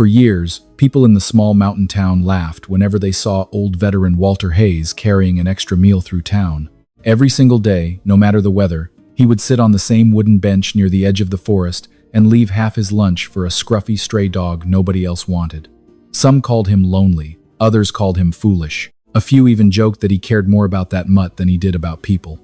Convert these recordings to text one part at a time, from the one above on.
For years, people in the small mountain town laughed whenever they saw old veteran Walter Hayes carrying an extra meal through town. Every single day, no matter the weather, he would sit on the same wooden bench near the edge of the forest and leave half his lunch for a scruffy stray dog nobody else wanted. Some called him lonely, others called him foolish. A few even joked that he cared more about that mutt than he did about people.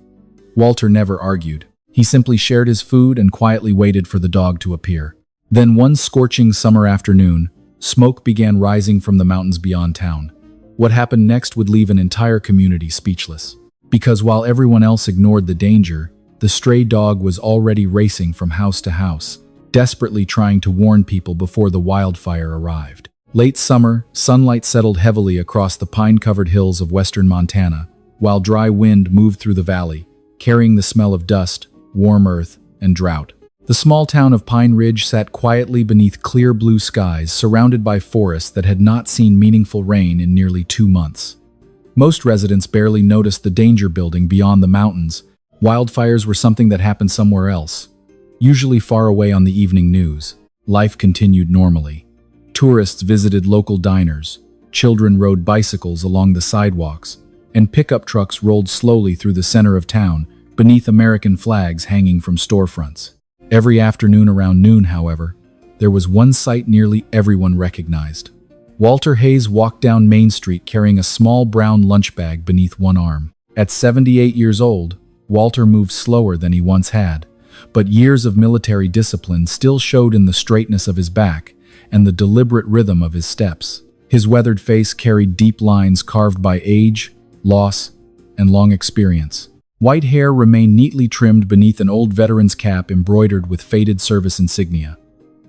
Walter never argued. He simply shared his food and quietly waited for the dog to appear. Then one scorching summer afternoon, smoke began rising from the mountains beyond town. What happened next would leave an entire community speechless. Because while everyone else ignored the danger, the stray dog was already racing from house to house, desperately trying to warn people before the wildfire arrived. Late summer, sunlight settled heavily across the pine-covered hills of western Montana, while dry wind moved through the valley, carrying the smell of dust, warm earth, and drought. The small town of Pine Ridge sat quietly beneath clear blue skies, surrounded by forests that had not seen meaningful rain in nearly 2 months. Most residents barely noticed the danger building beyond the mountains. Wildfires were something that happened somewhere else, usually far away on the evening news. Life continued normally. Tourists visited local diners, children rode bicycles along the sidewalks, and pickup trucks rolled slowly through the center of town, beneath American flags hanging from storefronts. Every afternoon around noon, however, there was one sight nearly everyone recognized. Walter Hayes walked down Main Street carrying a small brown lunch bag beneath one arm. At 78 years old, Walter moved slower than he once had, but years of military discipline still showed in the straightness of his back and the deliberate rhythm of his steps. His weathered face carried deep lines carved by age, loss, and long experience. White hair remained neatly trimmed beneath an old veteran's cap embroidered with faded service insignia.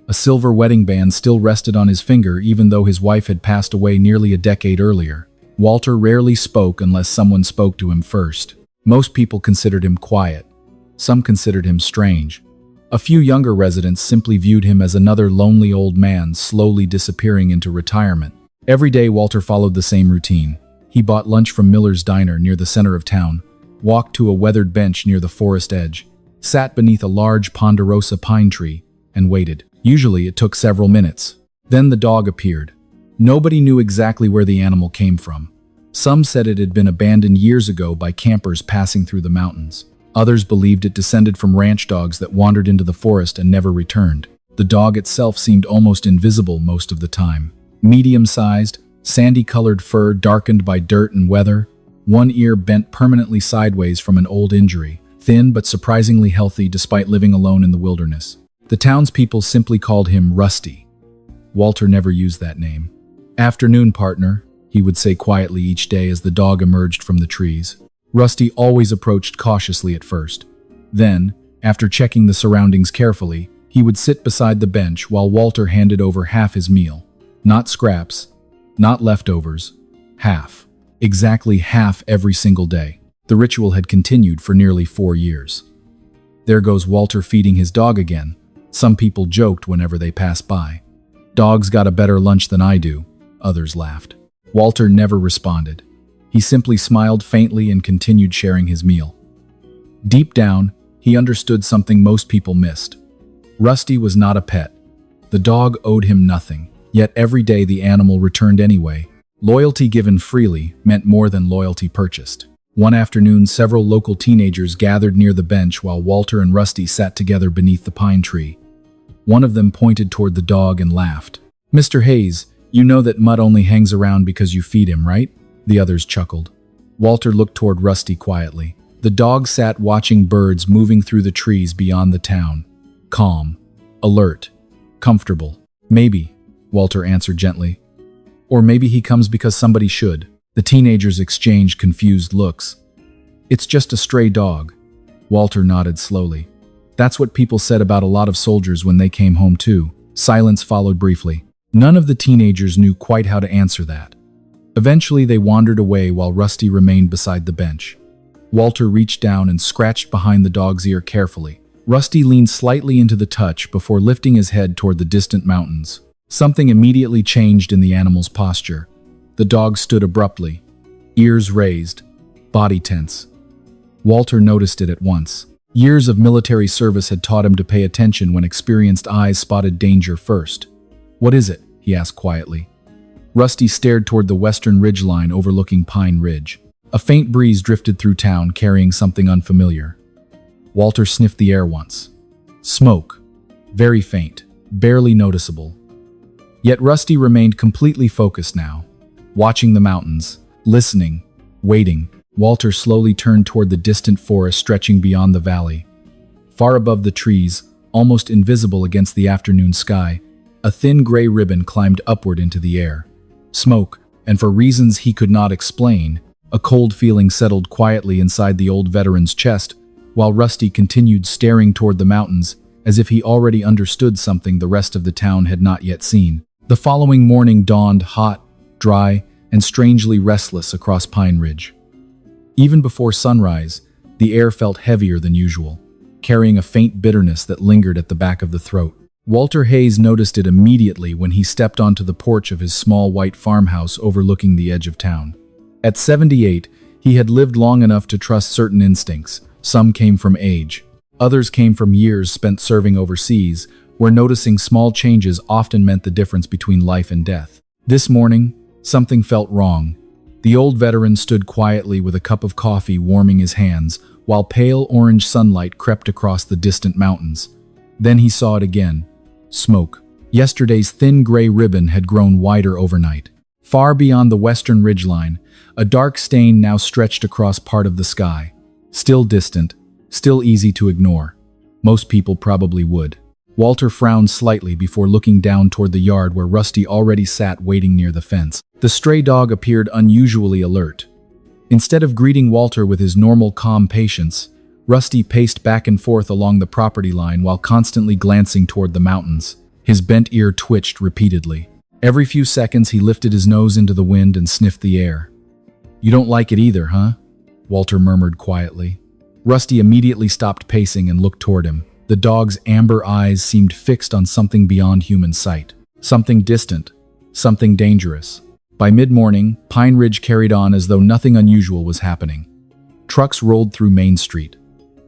A silver wedding band still rested on his finger even though his wife had passed away nearly a decade earlier. Walter rarely spoke unless someone spoke to him first. Most people considered him quiet. Some considered him strange. A few younger residents simply viewed him as another lonely old man slowly disappearing into retirement. Every day Walter followed the same routine. He bought lunch from Miller's Diner near the center of town, walked to a weathered bench near the forest edge, sat beneath a large ponderosa pine tree, and waited. Usually it took several minutes. Then the dog appeared. Nobody knew exactly where the animal came from. Some said it had been abandoned years ago by campers passing through the mountains. Others believed it descended from ranch dogs that wandered into the forest and never returned. The dog itself seemed almost invisible most of the time. Medium-sized, sandy-colored fur darkened by dirt and weather, one ear bent permanently sideways from an old injury, thin but surprisingly healthy despite living alone in the wilderness. The townspeople simply called him Rusty. Walter never used that name. "Afternoon, partner," he would say quietly each day as the dog emerged from the trees. Rusty always approached cautiously at first. Then, after checking the surroundings carefully, he would sit beside the bench while Walter handed over half his meal. Not scraps, not leftovers, half. Exactly half every single day. The ritual had continued for nearly 4 years. There goes Walter feeding his dog again. Some people joked whenever they passed by. "Dogs got a better lunch than I do," others laughed. Walter never responded. He simply smiled faintly and continued sharing his meal. Deep down, he understood something most people missed. Rusty was not a pet. The dog owed him nothing, yet every day the animal returned anyway. Loyalty given freely meant more than loyalty purchased. One afternoon, several local teenagers gathered near the bench while Walter and Rusty sat together beneath the pine tree. One of them pointed toward the dog and laughed. "Mr. Hayes, you know that Mutt only hangs around because you feed him, right?" The others chuckled. Walter looked toward Rusty quietly. The dog sat watching birds moving through the trees beyond the town. Calm, alert, comfortable. "Maybe," Walter answered gently. "Or maybe he comes because somebody should." The teenagers exchanged confused looks. "It's just a stray dog." Walter nodded slowly. "That's what people said about a lot of soldiers when they came home too." Silence followed briefly. None of the teenagers knew quite how to answer that. Eventually they wandered away while Rusty remained beside the bench. Walter reached down and scratched behind the dog's ear carefully. Rusty leaned slightly into the touch before lifting his head toward the distant mountains. Something immediately changed in the animal's posture. The dog stood abruptly, ears raised, body tense. Walter noticed it at once. Years of military service had taught him to pay attention when experienced eyes spotted danger first. "What is it?" he asked quietly. Rusty stared toward the western ridgeline overlooking Pine Ridge. A faint breeze drifted through town carrying something unfamiliar. Walter sniffed the air once. Smoke. Very faint, barely noticeable. Yet Rusty remained completely focused now, watching the mountains, listening, waiting. Walter slowly turned toward the distant forest stretching beyond the valley. Far above the trees, almost invisible against the afternoon sky, a thin gray ribbon climbed upward into the air. Smoke, and for reasons he could not explain, a cold feeling settled quietly inside the old veteran's chest, while Rusty continued staring toward the mountains as if he already understood something the rest of the town had not yet seen. The following morning dawned hot, dry, and strangely restless across Pine Ridge. Even before sunrise, the air felt heavier than usual, carrying a faint bitterness that lingered at the back of the throat. Walter Hayes noticed it immediately when he stepped onto the porch of his small white farmhouse overlooking the edge of town. At 78, he had lived long enough to trust certain instincts. Some came from age. Others came from years spent serving overseas, where noticing small changes often meant the difference between life and death. This morning, something felt wrong. The old veteran stood quietly with a cup of coffee warming his hands, while pale orange sunlight crept across the distant mountains. Then he saw it again. Smoke. Yesterday's thin gray ribbon had grown wider overnight. Far beyond the western ridgeline, a dark stain now stretched across part of the sky. Still distant, still easy to ignore. Most people probably would. Walter frowned slightly before looking down toward the yard where Rusty already sat waiting near the fence. The stray dog appeared unusually alert. Instead of greeting Walter with his normal calm patience, Rusty paced back and forth along the property line while constantly glancing toward the mountains. His bent ear twitched repeatedly. Every few seconds he lifted his nose into the wind and sniffed the air. "You don't like it either, huh?" Walter murmured quietly. Rusty immediately stopped pacing and looked toward him. The dog's amber eyes seemed fixed on something beyond human sight. Something distant. Something dangerous. By mid-morning, Pine Ridge carried on as though nothing unusual was happening. Trucks rolled through Main Street.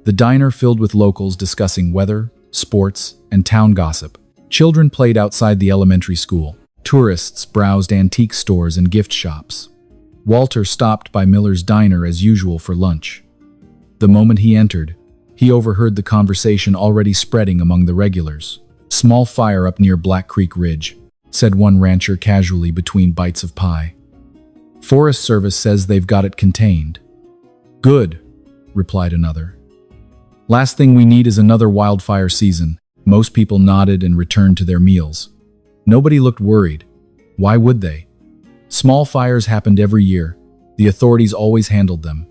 The diner filled with locals discussing weather, sports, and town gossip. Children played outside the elementary school. Tourists browsed antique stores and gift shops. Walter stopped by Miller's diner as usual for lunch. The moment he entered, he overheard the conversation already spreading among the regulars. "Small fire up near Black Creek Ridge," said one rancher casually between bites of pie. "Forest Service says they've got it contained." "Good," replied another. "Last thing we need is another wildfire season." Most people nodded and returned to their meals. Nobody looked worried. Why would they? Small fires happened every year. The authorities always handled them.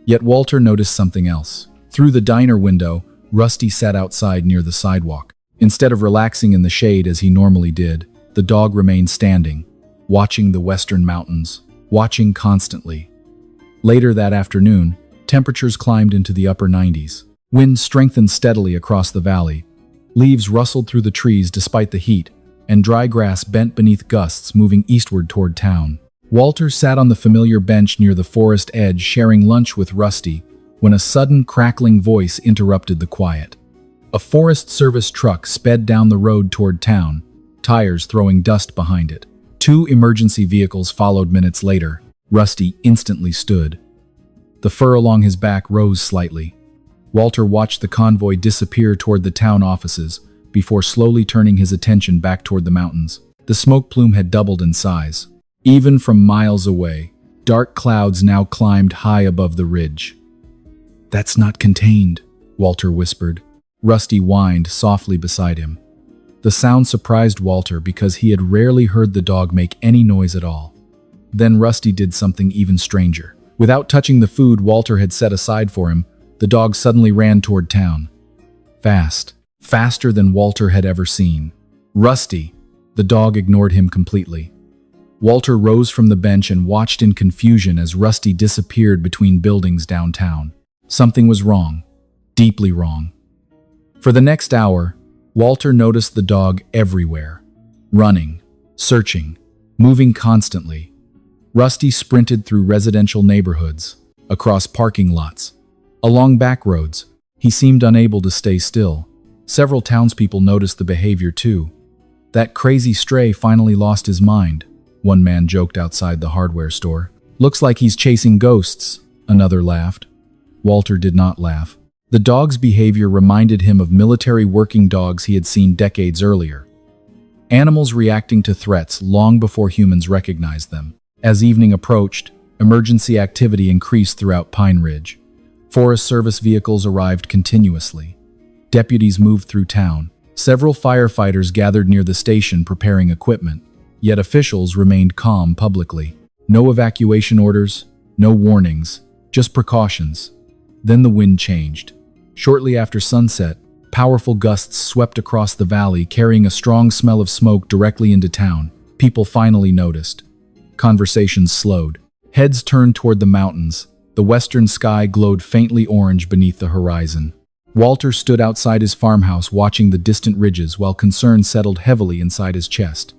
Yet Walter noticed something else. Through the diner window, Rusty sat outside near the sidewalk. Instead of relaxing in the shade as he normally did, the dog remained standing, watching the western mountains, watching constantly. Later that afternoon, temperatures climbed into the upper 90s. Wind strengthened steadily across the valley. Leaves rustled through the trees despite the heat, and dry grass bent beneath gusts moving eastward toward town. Walter sat on the familiar bench near the forest edge sharing lunch with Rusty when a sudden crackling voice interrupted the quiet. A Forest Service truck sped down the road toward town, tires throwing dust behind it. Two emergency vehicles followed minutes later. Rusty instantly stood. The fur along his back rose slightly. Walter watched the convoy disappear toward the town offices before slowly turning his attention back toward the mountains. The smoke plume had doubled in size. Even from miles away, dark clouds now climbed high above the ridge. "That's not contained," Walter whispered. Rusty whined softly beside him. The sound surprised Walter because he had rarely heard the dog make any noise at all. Then Rusty did something even stranger. Without touching the food Walter had set aside for him, the dog suddenly ran toward town. Fast. Faster than Walter had ever seen. "Rusty!" The dog ignored him completely. Walter rose from the bench and watched in confusion as Rusty disappeared between buildings downtown. Something was wrong. Deeply wrong. For the next hour, Walter noticed the dog everywhere. Running, searching, moving constantly. Rusty sprinted through residential neighborhoods, across parking lots, along back roads. He seemed unable to stay still. Several townspeople noticed the behavior too. "That crazy stray finally lost his mind," one man joked outside the hardware store. "Looks like he's chasing ghosts," another laughed. Walter did not laugh. The dog's behavior reminded him of military working dogs he had seen decades earlier. Animals reacting to threats long before humans recognized them. As evening approached, emergency activity increased throughout Pine Ridge. Forest Service vehicles arrived continuously. Deputies moved through town. Several firefighters gathered near the station preparing equipment, yet officials remained calm publicly. No evacuation orders, no warnings, just precautions. Then the wind changed. Shortly after sunset, powerful gusts swept across the valley, carrying a strong smell of smoke directly into town. People finally noticed. Conversations slowed. Heads turned toward the mountains. The western sky glowed faintly orange beneath the horizon. Walter stood outside his farmhouse watching the distant ridges while concern settled heavily inside his chest.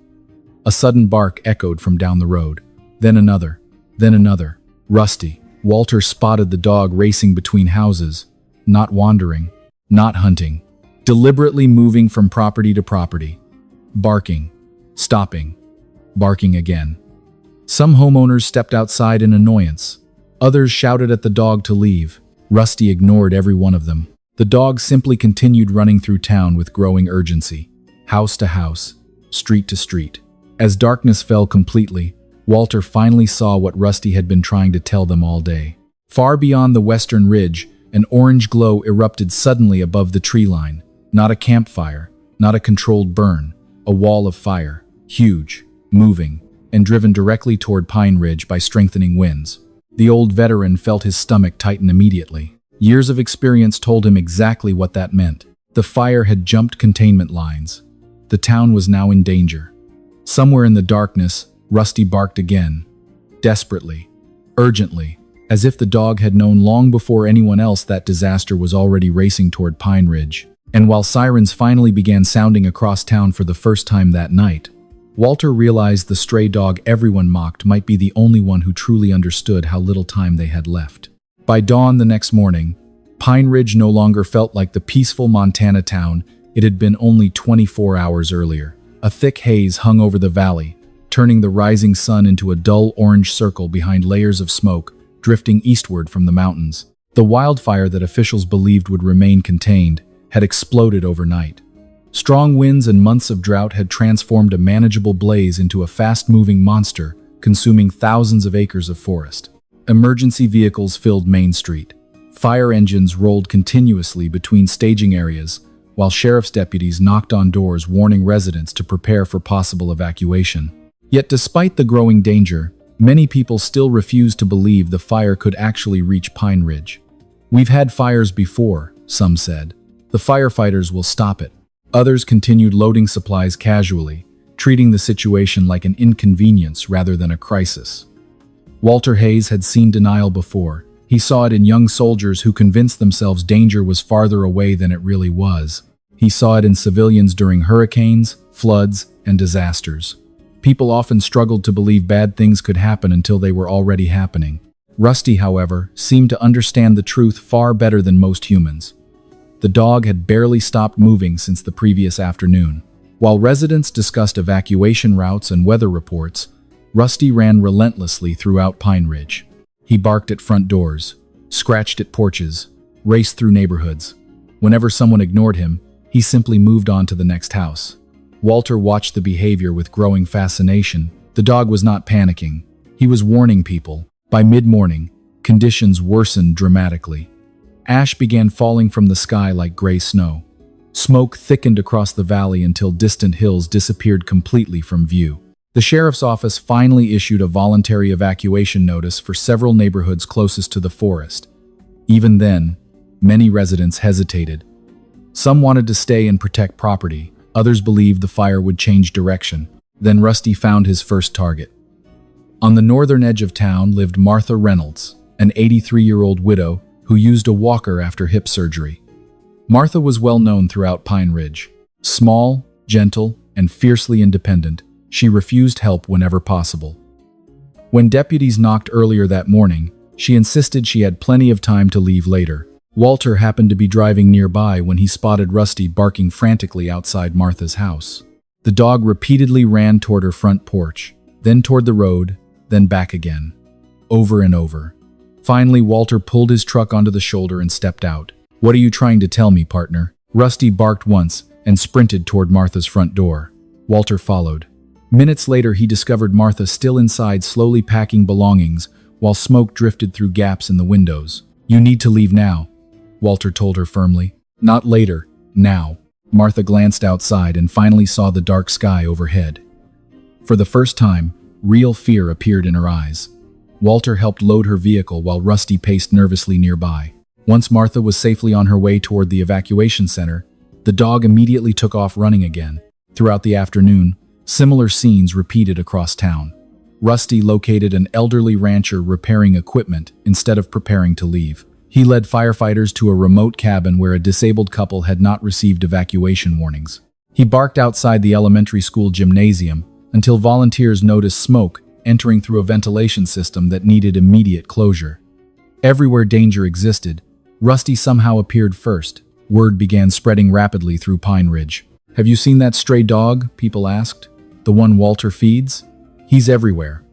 A sudden bark echoed from down the road. Then another. Then another. Rusty. Walter spotted the dog racing between houses, not wandering, not hunting, deliberately moving from property to property. Barking. Stopping. Barking again. Some homeowners stepped outside in annoyance. Others shouted at the dog to leave. Rusty ignored every one of them. The dog simply continued running through town with growing urgency, house to house, street to street. As darkness fell completely, Walter finally saw what Rusty had been trying to tell them all day. Far beyond the western ridge, an orange glow erupted suddenly above the tree line. Not a campfire, not a controlled burn, a wall of fire, huge, moving, and driven directly toward Pine Ridge by strengthening winds. The old veteran felt his stomach tighten immediately. Years of experience told him exactly what that meant. The fire had jumped containment lines. The town was now in danger. Somewhere in the darkness, Rusty barked again. Desperately, urgently, as if the dog had known long before anyone else that disaster was already racing toward Pine Ridge. And while sirens finally began sounding across town for the first time that night, Walter realized the stray dog everyone mocked might be the only one who truly understood how little time they had left. By dawn the next morning, Pine Ridge no longer felt like the peaceful Montana town it had been only 24 hours earlier. A thick haze hung over the valley, turning the rising sun into a dull orange circle behind layers of smoke drifting eastward from the mountains. The wildfire that officials believed would remain contained had exploded overnight. Strong winds and months of drought had transformed a manageable blaze into a fast-moving monster, consuming thousands of acres of forest. Emergency vehicles filled Main Street. Fire engines rolled continuously between staging areas, while sheriff's deputies knocked on doors warning residents to prepare for possible evacuation. Yet despite the growing danger, many people still refused to believe the fire could actually reach Pine Ridge. "We've had fires before," some said. "The firefighters will stop it." Others continued loading supplies casually, treating the situation like an inconvenience rather than a crisis. Walter Hayes had seen denial before. He saw it in young soldiers who convinced themselves danger was farther away than it really was. He saw it in civilians during hurricanes, floods, and disasters. People often struggled to believe bad things could happen until they were already happening. Rusty, however, seemed to understand the truth far better than most humans. The dog had barely stopped moving since the previous afternoon. While residents discussed evacuation routes and weather reports, Rusty ran relentlessly throughout Pine Ridge. He barked at front doors, scratched at porches, raced through neighborhoods. Whenever someone ignored him, he simply moved on to the next house. Walter watched the behavior with growing fascination. The dog was not panicking. He was warning people. By mid-morning, conditions worsened dramatically. Ash began falling from the sky like gray snow. Smoke thickened across the valley until distant hills disappeared completely from view. The sheriff's office finally issued a voluntary evacuation notice for several neighborhoods closest to the forest. Even then, many residents hesitated. Some wanted to stay and protect property. Others believed the fire would change direction. Then Rusty found his first target. On the northern edge of town lived Martha Reynolds, an 83-year-old widow who used a walker after hip surgery. Martha was well known throughout Pine Ridge. Small, gentle, and fiercely independent, she refused help whenever possible. When deputies knocked earlier that morning, she insisted she had plenty of time to leave later. Walter happened to be driving nearby when he spotted Rusty barking frantically outside Martha's house. The dog repeatedly ran toward her front porch, then toward the road, then back again. Over and over. Finally, Walter pulled his truck onto the shoulder and stepped out. "What are you trying to tell me, partner?" Rusty barked once and sprinted toward Martha's front door. Walter followed. Minutes later, he discovered Martha still inside, slowly packing belongings, while smoke drifted through gaps in the windows. "You need to leave now," Walter told her firmly. "Not later, now." Martha glanced outside and finally saw the dark sky overhead. For the first time, real fear appeared in her eyes. Walter helped load her vehicle while Rusty paced nervously nearby. Once Martha was safely on her way toward the evacuation center, the dog immediately took off running again. Throughout the afternoon, similar scenes repeated across town. Rusty located an elderly rancher repairing equipment instead of preparing to leave. He led firefighters to a remote cabin where a disabled couple had not received evacuation warnings. He barked outside the elementary school gymnasium until volunteers noticed smoke entering through a ventilation system that needed immediate closure. Everywhere danger existed, Rusty somehow appeared first. Word began spreading rapidly through Pine Ridge. "Have you seen that stray dog?" people asked. "The one Walter feeds? He's everywhere."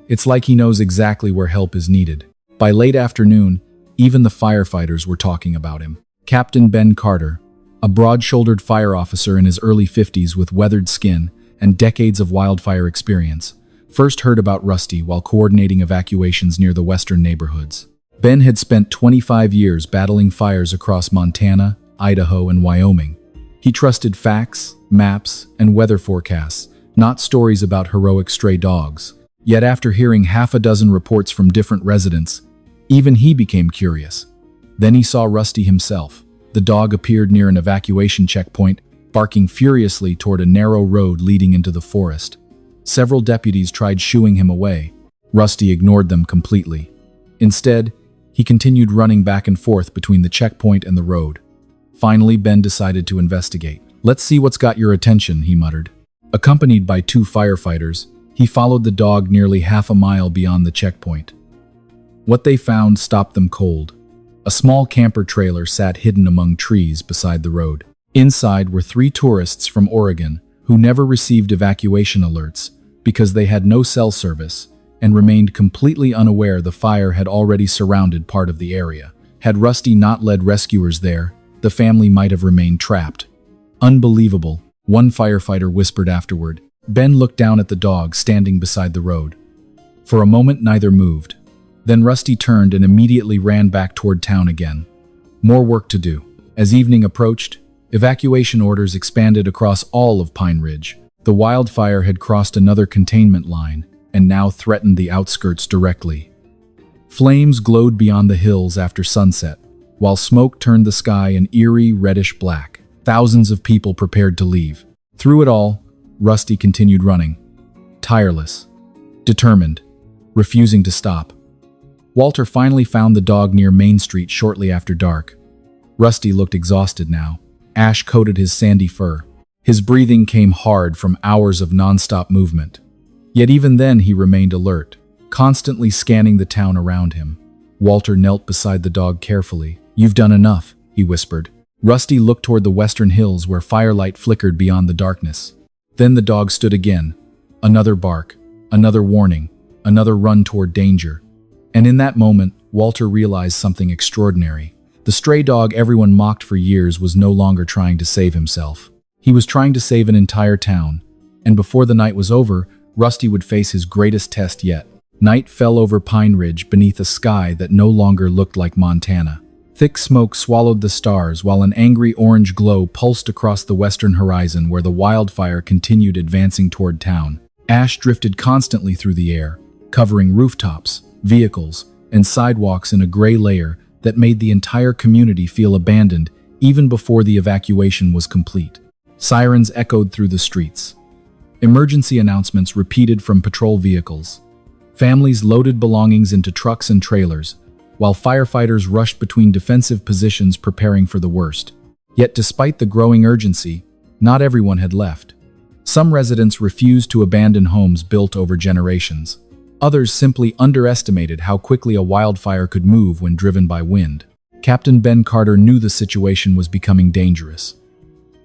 It's like he knows exactly where help is needed. By late afternoon, even the firefighters were talking about him. Captain Ben Carter, a broad-shouldered fire officer in his early 50s with weathered skin and decades of wildfire experience, first heard about Rusty while coordinating evacuations near the western neighborhoods. Ben had spent 25 years battling fires across Montana, Idaho, and Wyoming. He trusted facts, maps, and weather forecasts, not stories about heroic stray dogs. Yet after hearing half a dozen reports from different residents, even he became curious. Then he saw Rusty himself. The dog appeared near an evacuation checkpoint, barking furiously toward a narrow road leading into the forest. Several deputies tried shooing him away. Rusty ignored them completely. Instead, he continued running back and forth between the checkpoint and the road. Finally, Ben decided to investigate. "Let's see what's got your attention," he muttered. Accompanied by 2 firefighters, he followed the dog nearly half a mile beyond the checkpoint. What they found stopped them cold. A small camper trailer sat hidden among trees beside the road. Inside were 3 tourists from Oregon who never received evacuation alerts because they had no cell service and remained completely unaware the fire had already surrounded part of the area. Had Rusty not led rescuers there, the family might have remained trapped. "Unbelievable," one firefighter whispered afterward. Ben looked down at the dog standing beside the road. For a moment, neither moved. Then Rusty turned and immediately ran back toward town again. More work to do. As evening approached, evacuation orders expanded across all of Pine Ridge. The wildfire had crossed another containment line and now threatened the outskirts directly. Flames glowed beyond the hills after sunset, while smoke turned the sky an eerie reddish black. Thousands of people prepared to leave. Through it all, Rusty continued running. Tireless, determined, refusing to stop. Walter finally found the dog near Main Street shortly after dark. Rusty looked exhausted now. Ash coated his sandy fur. His breathing came hard from hours of nonstop movement. Yet even then he remained alert, constantly scanning the town around him. Walter knelt beside the dog carefully. "You've done enough," he whispered. Rusty looked toward the western hills where firelight flickered beyond the darkness. Then the dog stood again. Another bark, another warning, another run toward danger. And in that moment, Walter realized something extraordinary. The stray dog everyone mocked for years was no longer trying to save himself. He was trying to save an entire town. And before the night was over, Rusty would face his greatest test yet. Night fell over Pine Ridge beneath a sky that no longer looked like Montana. Thick smoke swallowed the stars while an angry orange glow pulsed across the western horizon where the wildfire continued advancing toward town. Ash drifted constantly through the air, covering rooftops, vehicles, and sidewalks in a gray layer that made the entire community feel abandoned even before the evacuation was complete. Sirens echoed through the streets. Emergency announcements repeated from patrol vehicles. Families loaded belongings into trucks and trailers, while firefighters rushed between defensive positions preparing for the worst. Yet despite the growing urgency, not everyone had left. Some residents refused to abandon homes built over generations. Others simply underestimated how quickly a wildfire could move when driven by wind. Captain Ben Carter knew the situation was becoming dangerous.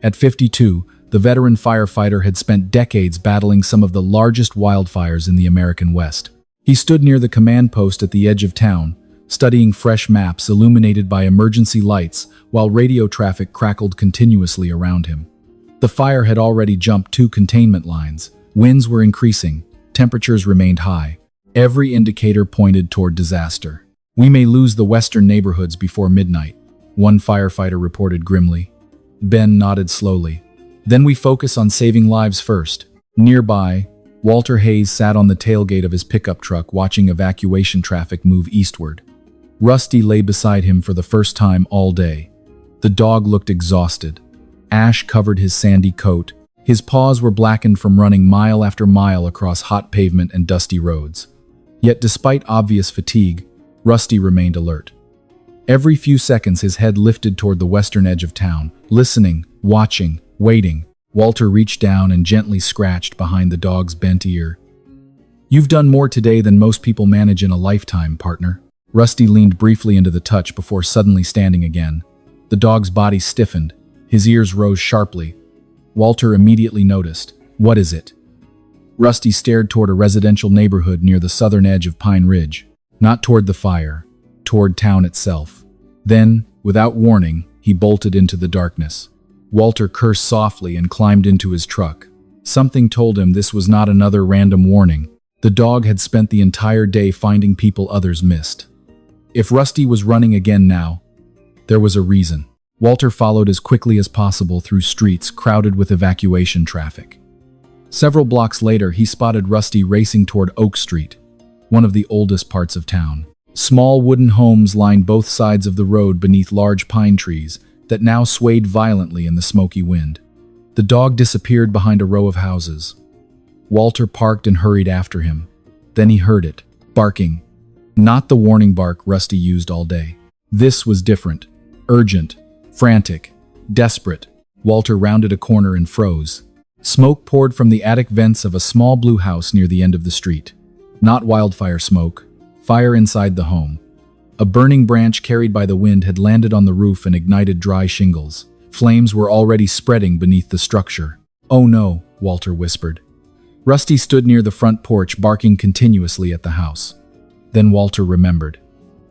At 52, The veteran firefighter had spent decades battling some of the largest wildfires in the American West. He stood near the command post at the edge of town, studying fresh maps illuminated by emergency lights while radio traffic crackled continuously around him. The fire had already jumped 2 containment lines. Winds were increasing. Temperatures remained high. Every indicator pointed toward disaster. "We may lose the western neighborhoods before midnight," one firefighter reported grimly. Ben nodded slowly. "Then we focus on saving lives first." Nearby, Walter Hayes sat on the tailgate of his pickup truck watching evacuation traffic move eastward. Rusty lay beside him for the first time all day. The dog looked exhausted. Ash covered his sandy coat. His paws were blackened from running mile after mile across hot pavement and dusty roads. Yet despite obvious fatigue, Rusty remained alert. Every few seconds his head lifted toward the western edge of town, listening, watching, waiting. Walter reached down and gently scratched behind the dog's bent ear. "You've done more today than most people manage in a lifetime, partner." Rusty leaned briefly into the touch before suddenly standing again. The dog's body stiffened. His ears rose sharply. Walter immediately noticed. "What is it?" Rusty stared toward a residential neighborhood near the southern edge of Pine Ridge. Not toward the fire, toward town itself. Then, without warning, he bolted into the darkness. Walter cursed softly and climbed into his truck. Something told him this was not another random warning. The dog had spent the entire day finding people others missed. If Rusty was running again now, there was a reason. Walter followed as quickly as possible through streets crowded with evacuation traffic. Several blocks later, he spotted Rusty racing toward Oak Street, one of the oldest parts of town. Small wooden homes lined both sides of the road beneath large pine trees that now swayed violently in the smoky wind. The dog disappeared behind a row of houses. Walter parked and hurried after him. Then he heard it, barking. Not the warning bark Rusty used all day. This was different. Urgent, frantic, desperate. Walter rounded a corner and froze. Smoke poured from the attic vents of a small blue house near the end of the street. Not wildfire smoke, fire inside the home. A burning branch carried by the wind had landed on the roof and ignited dry shingles. Flames were already spreading beneath the structure. "Oh no," Walter whispered. Rusty stood near the front porch, barking continuously at the house. Then Walter remembered.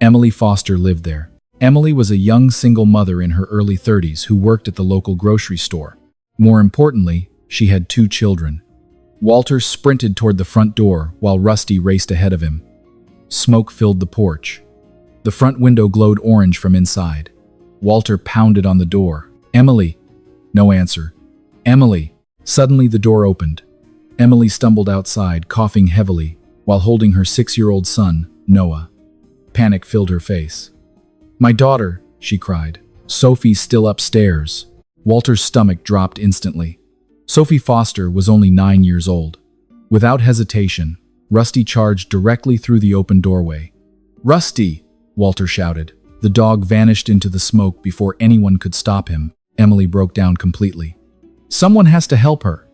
Emily Foster lived there. Emily was a young single mother in her early 30s who worked at the local grocery store. More importantly, she had 2 children. Walter sprinted toward the front door while Rusty raced ahead of him. Smoke filled the porch. The front window glowed orange from inside. Walter pounded on the door. "Emily!" No answer. "Emily!" Suddenly the door opened. Emily stumbled outside, coughing heavily, while holding her 6-year-old son, Noah. Panic filled her face. "My daughter!" she cried. "Sophie's still upstairs." Walter's stomach dropped instantly. Sophie Foster was only 9 years old. Without hesitation, Rusty charged directly through the open doorway. "Rusty!" Walter shouted. The dog vanished into the smoke before anyone could stop him. Emily broke down completely. "Someone has to help her."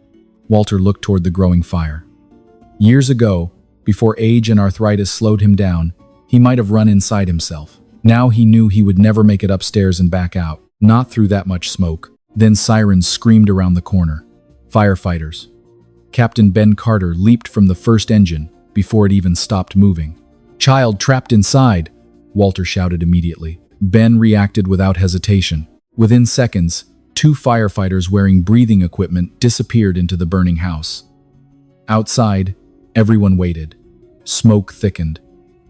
Walter looked toward the growing fire. Years ago, before age and arthritis slowed him down, he might have run inside himself. Now he knew he would never make it upstairs and back out, not through that much smoke. Then sirens screamed around the corner. Firefighters. Captain Ben Carter leaped from the first engine before it even stopped moving. "Child trapped inside," Walter shouted immediately. Ben reacted without hesitation. Within seconds, 2 firefighters wearing breathing equipment disappeared into the burning house. Outside, everyone waited. Smoke thickened.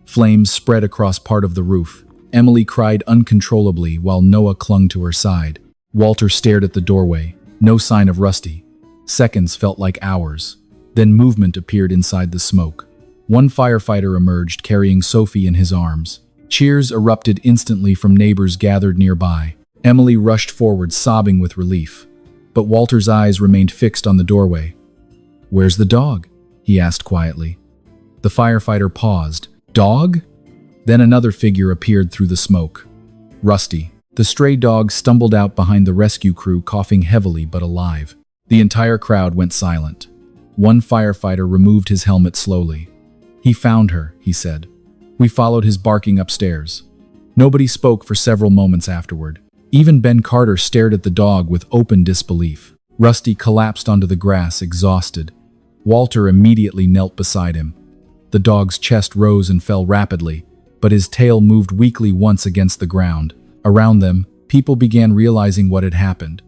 Flames spread across part of the roof. Emily cried uncontrollably while Noah clung to her side. Walter stared at the doorway. No sign of Rusty. Seconds felt like hours. Then movement appeared inside the smoke. One firefighter emerged, carrying Sophie in his arms. Cheers erupted instantly from neighbors gathered nearby. Emily rushed forward, sobbing with relief. But Walter's eyes remained fixed on the doorway. "Where's the dog?" he asked quietly. The firefighter paused. "Dog?" Then another figure appeared through the smoke. Rusty. The stray dog stumbled out behind the rescue crew, coughing heavily but alive. The entire crowd went silent. One firefighter removed his helmet slowly. "He found her," he said. We followed his barking upstairs. Nobody spoke for several moments afterward. Even Ben Carter stared at the dog with open disbelief. Rusty collapsed onto the grass, exhausted. Walter immediately knelt beside him. The dog's chest rose and fell rapidly, but his tail moved weakly once against the ground. Around them, people began realizing what had happened.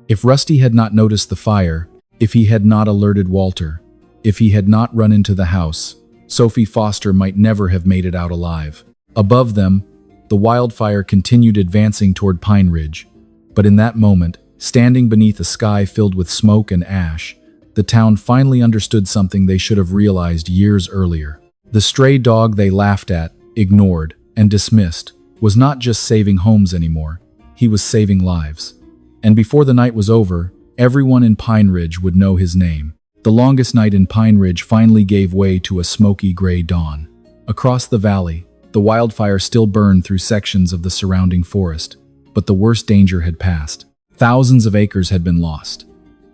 If Rusty had not noticed the fire, if he had not alerted Walter, if he had not run into the house, Sophie Foster might never have made it out alive. Above them, the wildfire continued advancing toward Pine Ridge. But in that moment, standing beneath a sky filled with smoke and ash, the town finally understood something they should have realized years earlier. The stray dog they laughed at, ignored, and dismissed was not just saving homes anymore. He was saving lives. And before the night was over, everyone in Pine Ridge would know his name. The longest night in Pine Ridge finally gave way to a smoky gray dawn. Across the valley, the wildfire still burned through sections of the surrounding forest, but the worst danger had passed. Thousands of acres had been lost.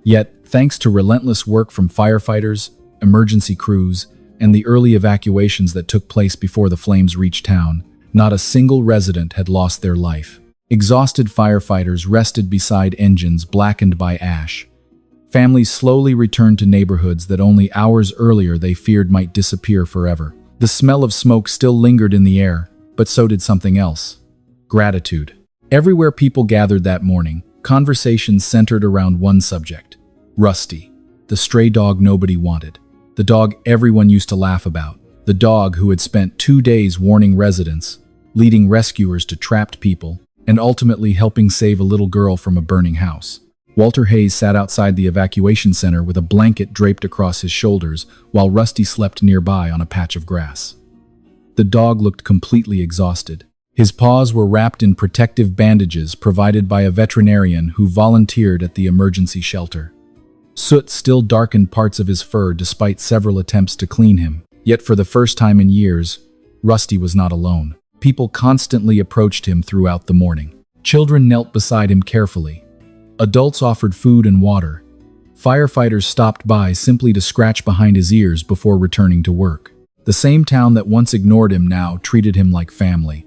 Yet, thanks to relentless work from firefighters, emergency crews, and the early evacuations that took place before the flames reached town, not a single resident had lost their life. Exhausted firefighters rested beside engines blackened by ash. Families slowly returned to neighborhoods that only hours earlier they feared might disappear forever. The smell of smoke still lingered in the air, but so did something else: gratitude. Everywhere people gathered that morning, conversations centered around one subject: Rusty, the stray dog nobody wanted, the dog everyone used to laugh about, the dog who had spent 2 days warning residents, leading rescuers to trapped people, and ultimately helping save a little girl from a burning house. Walter Hayes sat outside the evacuation center with a blanket draped across his shoulders while Rusty slept nearby on a patch of grass. The dog looked completely exhausted. His paws were wrapped in protective bandages provided by a veterinarian who volunteered at the emergency shelter. Soot still darkened parts of his fur despite several attempts to clean him. Yet for the first time in years, Rusty was not alone. People constantly approached him throughout the morning. Children knelt beside him carefully. Adults offered food and water. Firefighters stopped by simply to scratch behind his ears before returning to work. The same town that once ignored him now treated him like family.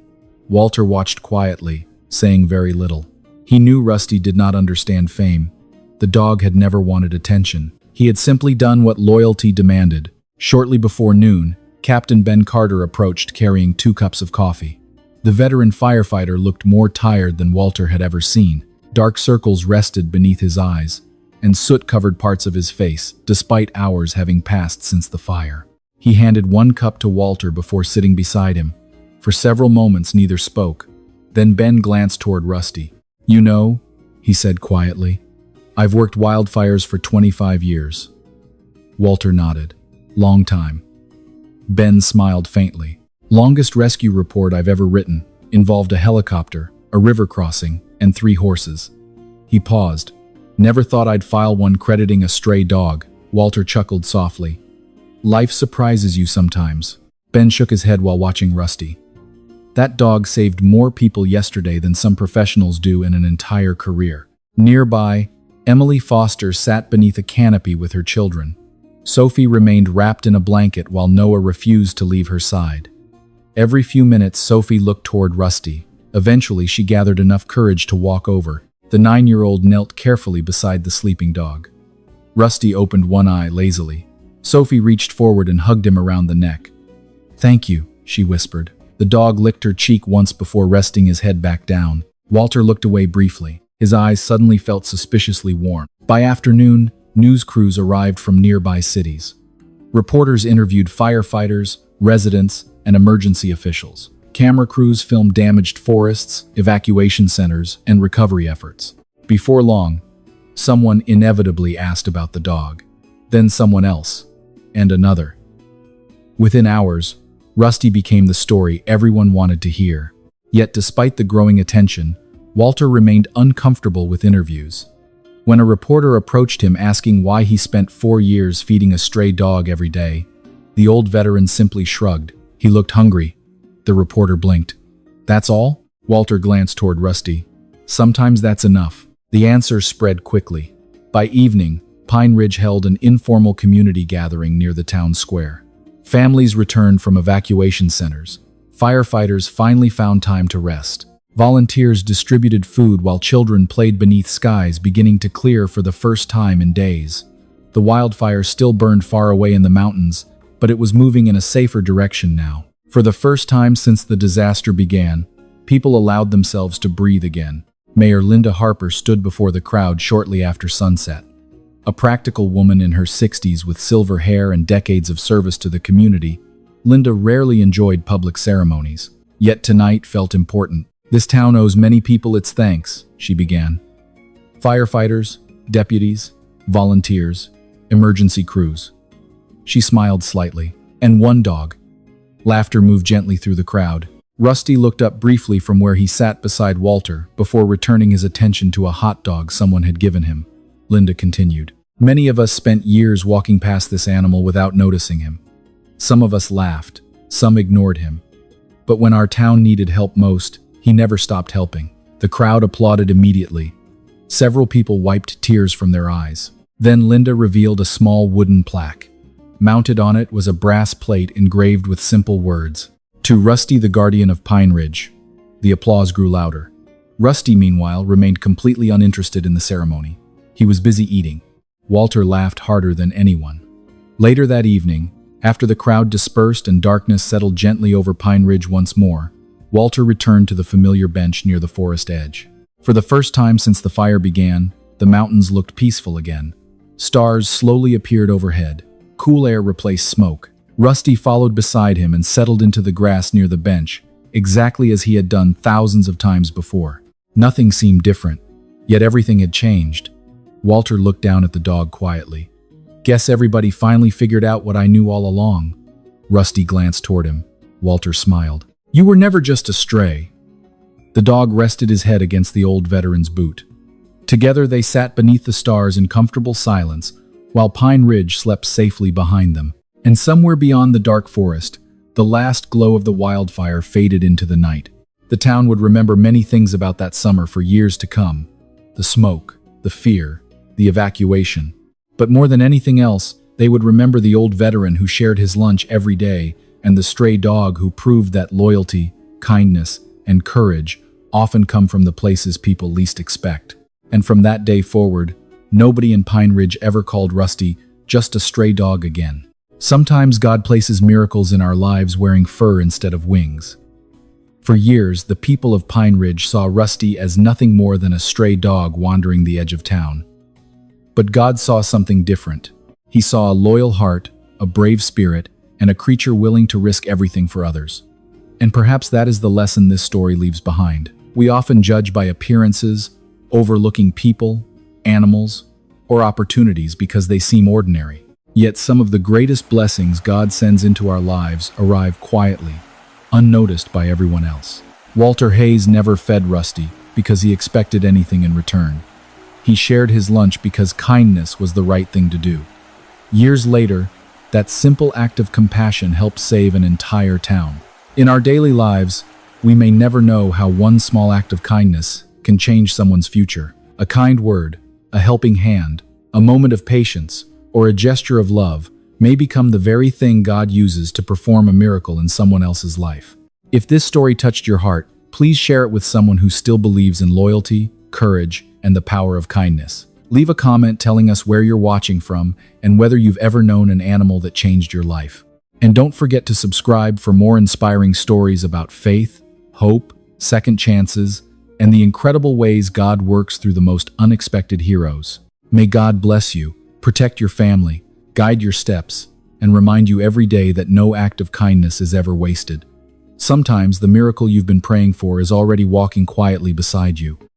Walter watched quietly, saying very little. He knew Rusty did not understand fame. The dog had never wanted attention. He had simply done what loyalty demanded. Shortly before noon, Captain Ben Carter approached carrying 2 cups of coffee. The veteran firefighter looked more tired than Walter had ever seen. Dark circles rested beneath his eyes, and soot covered parts of his face, despite hours having passed since the fire. He handed 1 cup to Walter before sitting beside him. For several moments, neither spoke. Then Ben glanced toward Rusty. "You know," he said quietly, "I've worked wildfires for 25 years." Walter nodded. "Long time." Ben smiled faintly. "Longest rescue report I've ever written. Involved a helicopter, a river crossing, and 3 horses." He paused. "Never thought I'd file one crediting a stray dog." Walter chuckled softly. "Life surprises you sometimes." Ben shook his head while watching Rusty. "That dog saved more people yesterday than some professionals do in an entire career." Nearby, Emily Foster sat beneath a canopy with her children. Sophie remained wrapped in a blanket while Noah refused to leave her side. Every few minutes, Sophie looked toward Rusty. Eventually, she gathered enough courage to walk over. The 9-year-old knelt carefully beside the sleeping dog. Rusty opened one eye lazily. Sophie reached forward and hugged him around the neck. "Thank you," she whispered. The dog licked her cheek once before resting his head back down. Walter looked away briefly. His eyes suddenly felt suspiciously warm. By afternoon, news crews arrived from nearby cities. Reporters interviewed firefighters, residents, and emergency officials. Camera crews filmed damaged forests, evacuation centers, and recovery efforts. Before long, someone inevitably asked about the dog. Then someone else, and another. Within hours, Rusty became the story everyone wanted to hear. Yet despite the growing attention, Walter remained uncomfortable with interviews. When a reporter approached him asking why he spent 4 years feeding a stray dog every day, the old veteran simply shrugged. He looked hungry. The reporter blinked. "That's all?" Walter glanced toward Rusty. "Sometimes that's enough." The answer spread quickly. By evening, Pine Ridge held an informal community gathering near the town square. Families returned from evacuation centers. Firefighters finally found time to rest. Volunteers distributed food while children played beneath skies beginning to clear for the first time in days. The wildfire still burned far away in the mountains, but it was moving in a safer direction now. For the first time since the disaster began, people allowed themselves to breathe again. Mayor Linda Harper stood before the crowd shortly after sunset. A practical woman in her 60s with silver hair and decades of service to the community, Linda rarely enjoyed public ceremonies, yet tonight felt important. "This town owes many people its thanks," she began. "Firefighters, deputies, volunteers, emergency crews." She smiled slightly. "And one dog." Laughter moved gently through the crowd. Rusty looked up briefly from where he sat beside Walter before returning his attention to a hot dog someone had given him. Linda continued, "Many of us spent years walking past this animal without noticing him. Some of us laughed, some ignored him. But when our town needed help most, he never stopped helping." The crowd applauded immediately. Several people wiped tears from their eyes. Then Linda revealed a small wooden plaque. Mounted on it was a brass plate engraved with simple words, "To Rusty, the guardian of Pine Ridge." The applause grew louder. Rusty, meanwhile, remained completely uninterested in the ceremony. He was busy eating. Walter laughed harder than anyone. Later that evening, after the crowd dispersed and darkness settled gently over Pine Ridge once more, Walter returned to the familiar bench near the forest edge. For the first time since the fire began, the mountains looked peaceful again. Stars slowly appeared overhead. Cool air replaced smoke. Rusty followed beside him and settled into the grass near the bench, exactly as he had done thousands of times before. Nothing seemed different, yet everything had changed. Walter looked down at the dog quietly. "Guess everybody finally figured out what I knew all along." Rusty glanced toward him. Walter smiled. "You were never just a stray." The dog rested his head against the old veteran's boot. Together they sat beneath the stars in comfortable silence, while Pine Ridge slept safely behind them. And somewhere beyond the dark forest, the last glow of the wildfire faded into the night. The town would remember many things about that summer for years to come. The smoke, the fear, the evacuation. But more than anything else, they would remember the old veteran who shared his lunch every day and the stray dog who proved that loyalty, kindness, and courage often come from the places people least expect. And from that day forward, nobody in Pine Ridge ever called Rusty just a stray dog again. Sometimes God places miracles in our lives wearing fur instead of wings. For years, the people of Pine Ridge saw Rusty as nothing more than a stray dog wandering the edge of town. But God saw something different. He saw a loyal heart, a brave spirit, and a creature willing to risk everything for others. And perhaps that is the lesson this story leaves behind. We often judge by appearances, overlooking people, animals, or opportunities because they seem ordinary. Yet some of the greatest blessings God sends into our lives arrive quietly, unnoticed by everyone else. Walter Hayes never fed Rusty because he expected anything in return. He shared his lunch because kindness was the right thing to do. Years later, that simple act of compassion helped save an entire town. In our daily lives, we may never know how one small act of kindness can change someone's future. A kind word, a helping hand, a moment of patience, or a gesture of love may become the very thing God uses to perform a miracle in someone else's life. If this story touched your heart, please share it with someone who still believes in loyalty, courage, and the power of kindness. Leave a comment telling us where you're watching from and whether you've ever known an animal that changed your life. And don't forget to subscribe for more inspiring stories about faith, hope, second chances, and the incredible ways God works through the most unexpected heroes. May God bless you, protect your family, guide your steps, and remind you every day that no act of kindness is ever wasted. Sometimes the miracle you've been praying for is already walking quietly beside you.